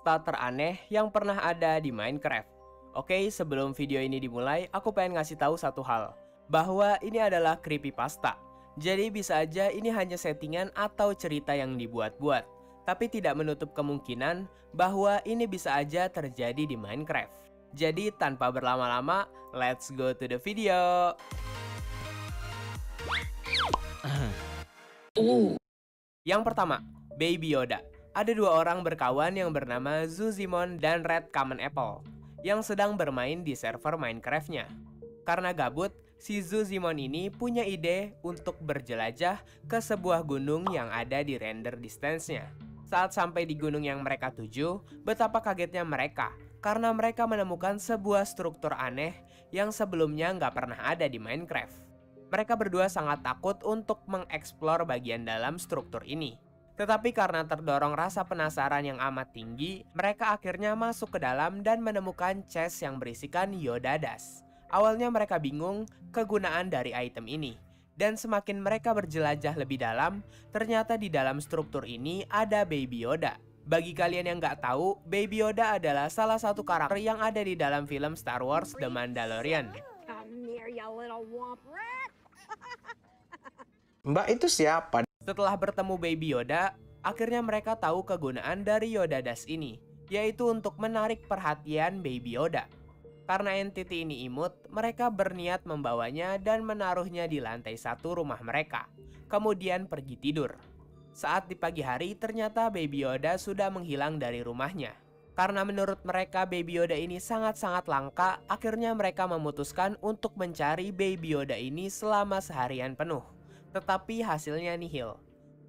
creepypasta teraneh yang pernah ada di Minecraft. Oke, sebelum video ini dimulai, aku pengen ngasih tahu satu hal, bahwa ini adalah creepypasta. Jadi bisa aja ini hanya settingan atau cerita yang dibuat-buat, tapi tidak menutup kemungkinan bahwa ini bisa aja terjadi di Minecraft. Jadi tanpa berlama-lama, let's go to the video. Yang pertama, Baby Yoda. Ada dua orang berkawan yang bernama Zuzimon dan Red Common Apple yang sedang bermain di server Minecraft-nya. Karena gabut, si Zuzimon ini punya ide untuk berjelajah ke sebuah gunung yang ada di render distance-nya. Saat sampai di gunung yang mereka tuju, betapa kagetnya mereka karena mereka menemukan sebuah struktur aneh yang sebelumnya nggak pernah ada di Minecraft. Mereka berdua sangat takut untuk mengeksplor bagian dalam struktur ini. Tetapi karena terdorong rasa penasaran yang amat tinggi, mereka akhirnya masuk ke dalam dan menemukan chest yang berisikan Yoda Dust. Awalnya mereka bingung kegunaan dari item ini. Dan semakin mereka berjelajah lebih dalam, ternyata di dalam struktur ini ada Baby Yoda. Bagi kalian yang nggak tahu, Baby Yoda adalah salah satu karakter yang ada di dalam film Star Wars The Mandalorian. Mbak itu siapa? Setelah bertemu Baby Yoda, akhirnya mereka tahu kegunaan dari Yoda Dust ini, yaitu untuk menarik perhatian Baby Yoda. Karena entity ini imut, mereka berniat membawanya dan menaruhnya di lantai 1 rumah mereka, kemudian pergi tidur. Saat di pagi hari, ternyata Baby Yoda sudah menghilang dari rumahnya. Karena menurut mereka Baby Yoda ini sangat-sangat langka, akhirnya mereka memutuskan untuk mencari Baby Yoda ini selama seharian penuh. Tetapi hasilnya nihil.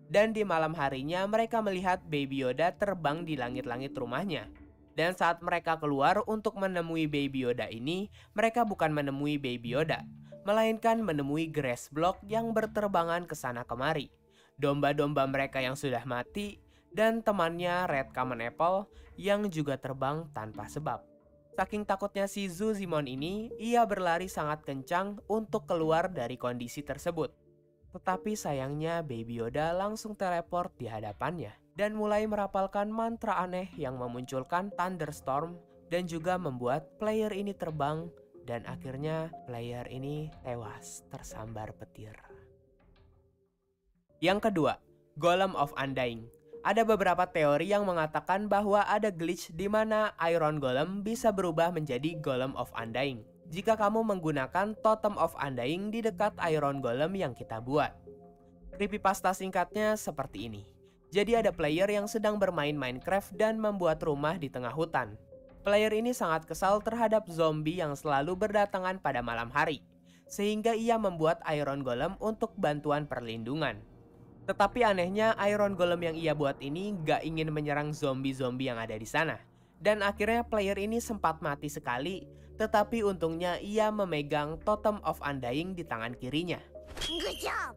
Dan di malam harinya mereka melihat Baby Yoda terbang di langit-langit rumahnya. Dan saat mereka keluar untuk menemui Baby Yoda ini, mereka bukan menemui Baby Yoda, melainkan menemui grass block yang berterbangan ke sana kemari. Domba-domba mereka yang sudah mati, dan temannya Red Common Apple yang juga terbang tanpa sebab. Saking takutnya si Zuzimon ini, ia berlari sangat kencang untuk keluar dari kondisi tersebut. Tetapi sayangnya Baby Yoda langsung teleport di hadapannya dan mulai merapalkan mantra aneh yang memunculkan thunderstorm dan juga membuat player ini terbang dan akhirnya player ini tewas tersambar petir. Yang kedua, Golem of Undying. Ada beberapa teori yang mengatakan bahwa ada glitch di mana Iron Golem bisa berubah menjadi Golem of Undying jika kamu menggunakan Totem of Undying di dekat Iron Golem yang kita buat. Creepypasta singkatnya seperti ini. Jadi ada player yang sedang bermain Minecraft dan membuat rumah di tengah hutan. Player ini sangat kesal terhadap zombie yang selalu berdatangan pada malam hari, sehingga ia membuat Iron Golem untuk bantuan perlindungan. Tetapi anehnya Iron Golem yang ia buat ini gak ingin menyerang zombie-zombie yang ada di sana. Dan akhirnya player ini sempat mati sekali, tetapi untungnya ia memegang Totem of Undying di tangan kirinya.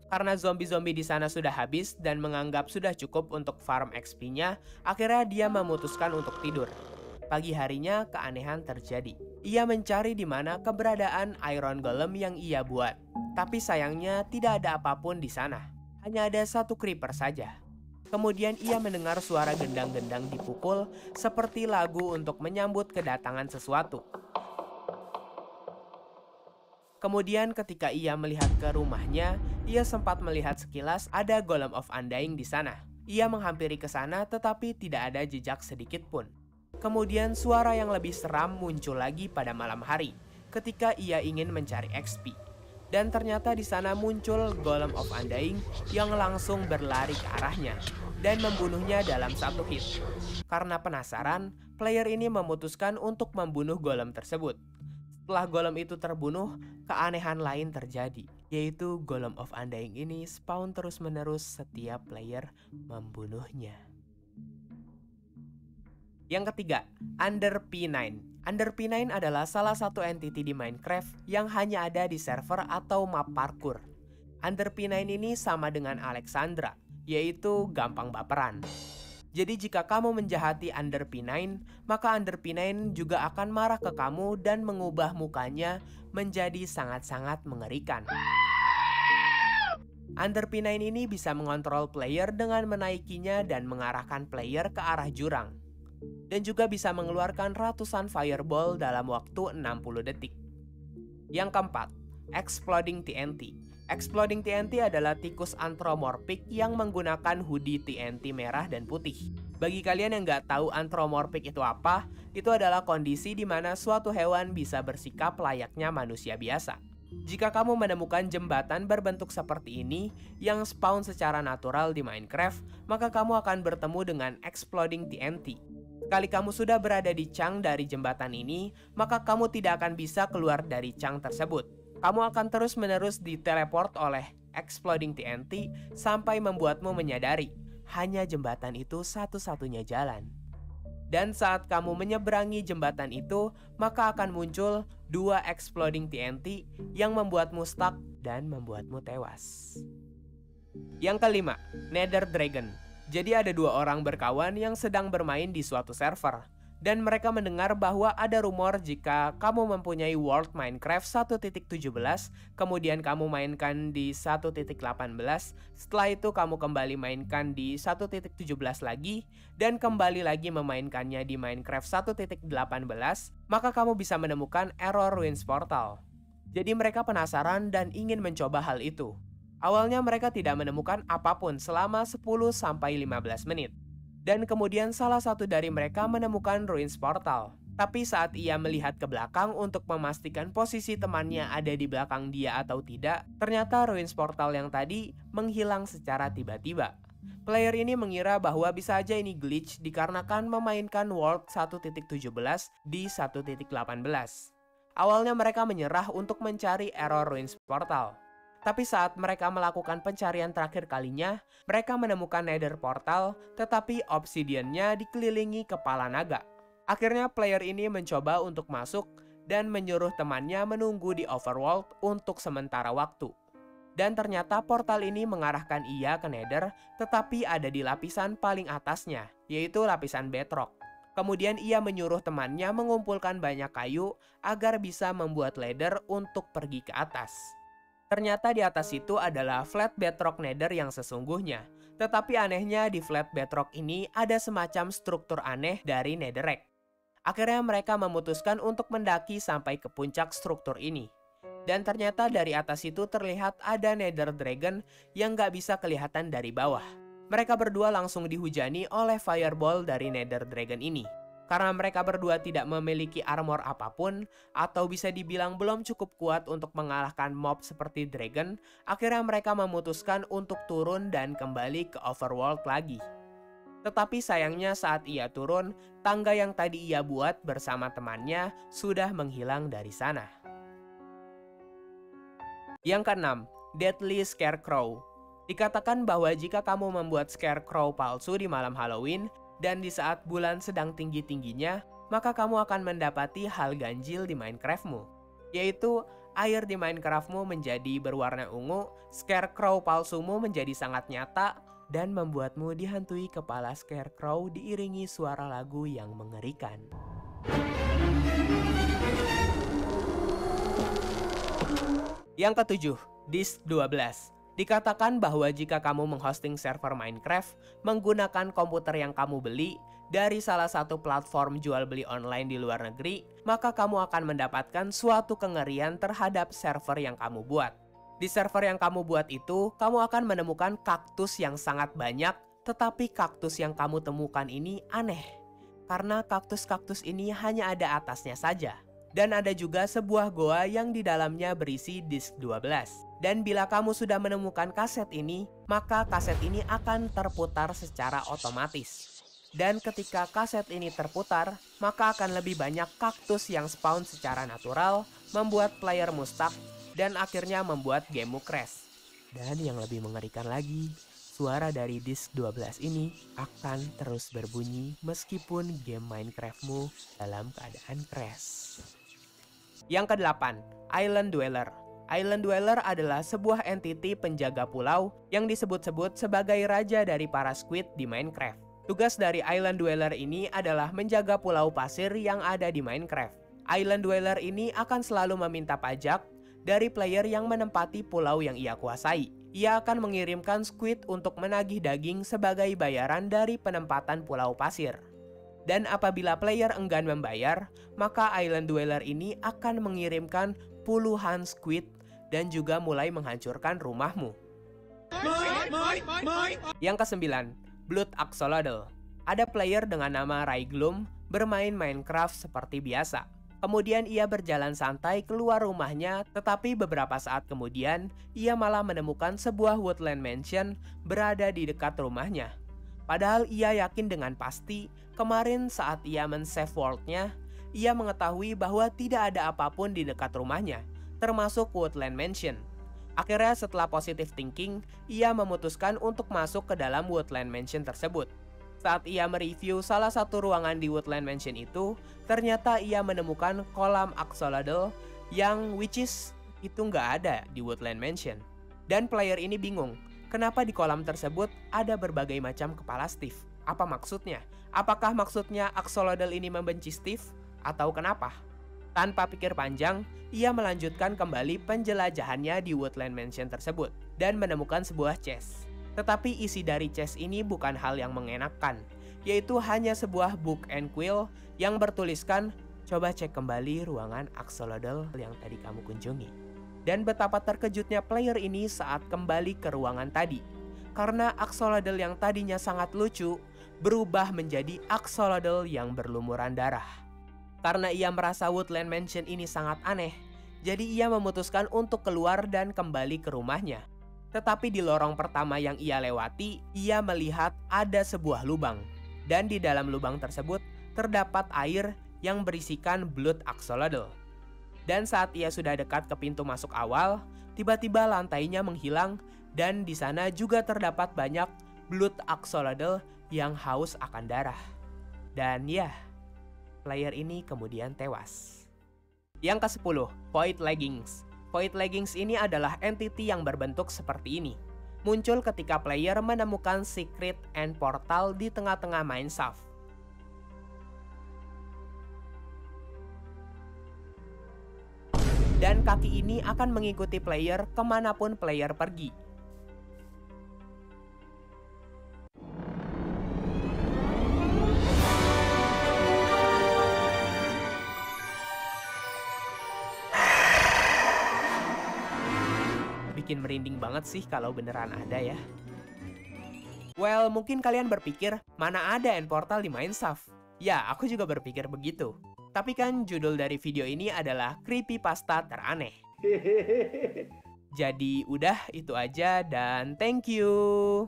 Karena zombie-zombie di sana sudah habis dan menganggap sudah cukup untuk farm XP-nya, akhirnya dia memutuskan untuk tidur. Pagi harinya keanehan terjadi. Ia mencari di mana keberadaan Iron Golem yang ia buat. Tapi sayangnya tidak ada apapun di sana. Hanya ada satu creeper saja. Kemudian ia mendengar suara gendang-gendang dipukul seperti lagu untuk menyambut kedatangan sesuatu. Kemudian ketika ia melihat ke rumahnya, ia sempat melihat sekilas ada Golem of Undying di sana. Ia menghampiri ke sana tetapi tidak ada jejak sedikit pun. Kemudian suara yang lebih seram muncul lagi pada malam hari ketika ia ingin mencari XP. Dan ternyata di sana muncul Golem of Undying yang langsung berlari ke arahnya dan membunuhnya dalam satu hit. Karena penasaran, player ini memutuskan untuk membunuh golem tersebut. Setelah golem itu terbunuh, keanehan lain terjadi, yaitu Golem of Undying ini spawn terus-menerus setiap player membunuhnya. Yang ketiga, Under P9. Under P9 adalah salah satu entity di Minecraft yang hanya ada di server atau map parkour. Under P9 ini sama dengan Alexandra, yaitu gampang baperan. Jadi jika kamu menjahati Under P9, maka Under P9 juga akan marah ke kamu dan mengubah mukanya menjadi sangat-sangat mengerikan. Under P9 ini bisa mengontrol player dengan menaikinya dan mengarahkan player ke arah jurang. dan juga bisa mengeluarkan ratusan fireball dalam waktu 60 detik. Yang keempat, Exploding TNT. Exploding TNT adalah tikus anthropomorphic yang menggunakan hoodie TNT merah dan putih. Bagi kalian yang nggak tahu anthropomorphic itu apa, itu adalah kondisi di mana suatu hewan bisa bersikap layaknya manusia biasa. Jika kamu menemukan jembatan berbentuk seperti ini yang spawn secara natural di Minecraft, maka kamu akan bertemu dengan Exploding TNT. Kali kamu sudah berada di chunk dari jembatan ini, maka kamu tidak akan bisa keluar dari chunk tersebut. Kamu akan terus-menerus diteleport oleh Exploding TNT sampai membuatmu menyadari hanya jembatan itu satu-satunya jalan. Dan saat kamu menyeberangi jembatan itu, maka akan muncul 2 Exploding TNT yang membuatmu stuck dan membuatmu tewas. Yang kelima, Nether Dragon. Jadi ada 2 orang berkawan yang sedang bermain di suatu server. Dan mereka mendengar bahwa ada rumor jika kamu mempunyai World Minecraft 1.17, kemudian kamu mainkan di 1.18, setelah itu kamu kembali mainkan di 1.17 lagi, dan kembali lagi memainkannya di Minecraft 1.18, maka kamu bisa menemukan error Ruins Portal. Jadi mereka penasaran dan ingin mencoba hal itu. Awalnya mereka tidak menemukan apapun selama 10-15 menit. Dan kemudian salah satu dari mereka menemukan Ruins Portal. Tapi saat ia melihat ke belakang untuk memastikan posisi temannya ada di belakang dia atau tidak, ternyata Ruins Portal yang tadi menghilang secara tiba-tiba. Player ini mengira bahwa bisa aja ini glitch dikarenakan memainkan World 1.17 di 1.18. Awalnya mereka menyerah untuk mencari error Ruins Portal. Tapi saat mereka melakukan pencarian terakhir kalinya, mereka menemukan Nether Portal, tetapi obsidiannya dikelilingi kepala naga. Akhirnya player ini mencoba untuk masuk dan menyuruh temannya menunggu di Overworld untuk sementara waktu. Dan ternyata portal ini mengarahkan ia ke Nether, tetapi ada di lapisan paling atasnya, yaitu lapisan bedrock. Kemudian ia menyuruh temannya mengumpulkan banyak kayu agar bisa membuat ladder untuk pergi ke atas. Ternyata di atas itu adalah flat bedrock Nether yang sesungguhnya. Tetapi anehnya di flat bedrock ini ada semacam struktur aneh dari netherrack. Akhirnya mereka memutuskan untuk mendaki sampai ke puncak struktur ini. Dan ternyata dari atas itu terlihat ada Nether Dragon yang gak bisa kelihatan dari bawah. Mereka berdua langsung dihujani oleh fireball dari Nether Dragon ini. Karena mereka berdua tidak memiliki armor apapun, atau bisa dibilang belum cukup kuat untuk mengalahkan mob seperti dragon, akhirnya mereka memutuskan untuk turun dan kembali ke Overworld lagi. Tetapi sayangnya saat ia turun, tangga yang tadi ia buat bersama temannya sudah menghilang dari sana. Yang keenam, Deadly Scarecrow. Dikatakan bahwa jika kamu membuat Scarecrow palsu di malam Halloween, dan di saat bulan sedang tinggi-tingginya, maka kamu akan mendapati hal ganjil di Minecraftmu. Yaitu, air di Minecraftmu menjadi berwarna ungu, Scarecrow palsumu menjadi sangat nyata, dan membuatmu dihantui kepala Scarecrow diiringi suara lagu yang mengerikan. Yang ketujuh, Disk 12. Dikatakan bahwa jika kamu menghosting server Minecraft menggunakan komputer yang kamu beli dari salah satu platform jual beli online di luar negeri, maka kamu akan mendapatkan suatu kengerian terhadap server yang kamu buat. Di server yang kamu buat itu, kamu akan menemukan kaktus yang sangat banyak, tetapi kaktus yang kamu temukan ini aneh. Karena kaktus-kaktus ini hanya ada atasnya saja. Dan ada juga sebuah goa yang di dalamnya berisi disk 12. Dan bila kamu sudah menemukan kaset ini, maka kaset ini akan terputar secara otomatis. Dan ketika kaset ini terputar, maka akan lebih banyak kaktus yang spawn secara natural, membuat player stuck, dan akhirnya membuat gamemu crash. Dan yang lebih mengerikan lagi, suara dari disk 12 ini akan terus berbunyi meskipun game Minecraftmu dalam keadaan crash. Yang kedelapan, Island Dweller. Island Dweller adalah sebuah entiti penjaga pulau yang disebut-sebut sebagai raja dari para squid di Minecraft. Tugas dari Island Dweller ini adalah menjaga pulau pasir yang ada di Minecraft. Island Dweller ini akan selalu meminta pajak dari player yang menempati pulau yang ia kuasai. Ia akan mengirimkan squid untuk menagih daging sebagai bayaran dari penempatan pulau pasir. Dan apabila player enggan membayar, maka Island Dweller ini akan mengirimkan puluhan squid dan juga mulai menghancurkan rumahmu. Yang kesembilan, Blood Axolotl. Ada player dengan nama Raigloom bermain Minecraft seperti biasa. Kemudian ia berjalan santai keluar rumahnya, tetapi beberapa saat kemudian ia malah menemukan sebuah woodland mansion berada di dekat rumahnya. Padahal ia yakin dengan pasti kemarin saat ia men-save world-nya, ia mengetahui bahwa tidak ada apapun di dekat rumahnya, termasuk woodland mansion. Akhirnya setelah positive thinking, ia memutuskan untuk masuk ke dalam woodland mansion tersebut. Saat ia mereview salah satu ruangan di woodland mansion itu, ternyata ia menemukan kolam axolotl yang which is itu nggak ada di woodland mansion. Dan player ini bingung, kenapa di kolam tersebut ada berbagai macam kepala Steve? Apa maksudnya? Apakah maksudnya axolotl ini membenci Steve? Atau kenapa? Tanpa pikir panjang, ia melanjutkan kembali penjelajahannya di woodland mansion tersebut dan menemukan sebuah chest. Tetapi isi dari chest ini bukan hal yang mengenakan, yaitu hanya sebuah book and quill yang bertuliskan, coba cek kembali ruangan axolotl yang tadi kamu kunjungi. Dan betapa terkejutnya player ini saat kembali ke ruangan tadi, karena axolotl yang tadinya sangat lucu berubah menjadi axolotl yang berlumuran darah. Karena ia merasa woodland mansion ini sangat aneh, jadi ia memutuskan untuk keluar dan kembali ke rumahnya. Tetapi di lorong pertama yang ia lewati, ia melihat ada sebuah lubang. Dan di dalam lubang tersebut terdapat air yang berisikan blood axolotl. Dan saat ia sudah dekat ke pintu masuk awal, tiba-tiba lantainya menghilang dan di sana juga terdapat banyak blood axolotl yang haus akan darah. Dan ya, player ini kemudian tewas. Yang ke-10, Void Leggings. Void Leggings ini adalah entity yang berbentuk seperti ini. Muncul ketika player menemukan secret end portal di tengah-tengah mineshaft. Dan kaki ini akan mengikuti player kemanapun player pergi. Bikin merinding banget sih kalau beneran ada ya. Well, mungkin kalian berpikir, mana ada end portal di mineshaft? Ya, aku juga berpikir begitu. Tapi kan judul dari video ini adalah Creepypasta Teraneh. Jadi udah itu aja dan thank you.